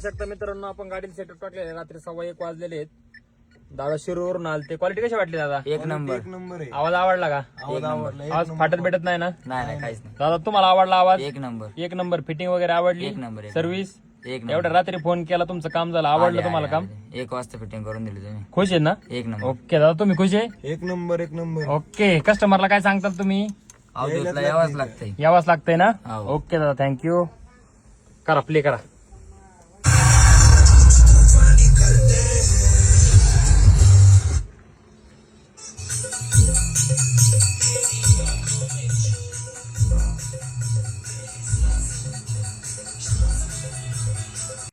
शकता मित्रांनो, आपण गाडीला सेटअप टाकलेले रात्री 1:15 वाजलेले आहेत. दादा शिरूरवरून आलते. क्वालिटी कशी वाटली दादा? एक नंबर आहे. आवाज आवडला का? आवाज फाटत भेटत नाही ना? नाही काहीच नाही. दादा तुम्हाला आवडला आवाज? एक नंबर. एक नंबर. फिटिंग वगैरे आवडली? एक नंबर. सर्व्हिस एक नंबर. एवढ्या रात्री फोन केला, तुमचं काम झालं, आवडलं तुम्हाला काम? 1 वाजता फिटिंग करून दिली तुम्ही. खुश आहे ना? एक नंबर. ओके दादा, तुम्ही खुश आहे? एक नंबर. ओके. कस्टमरला काय सांगताल तुम्ही? अवधूतला यावंच लागतंय. यावाच लागतंय ना? हो. ओके दादा, थँक्यू. करा, प्ले करा.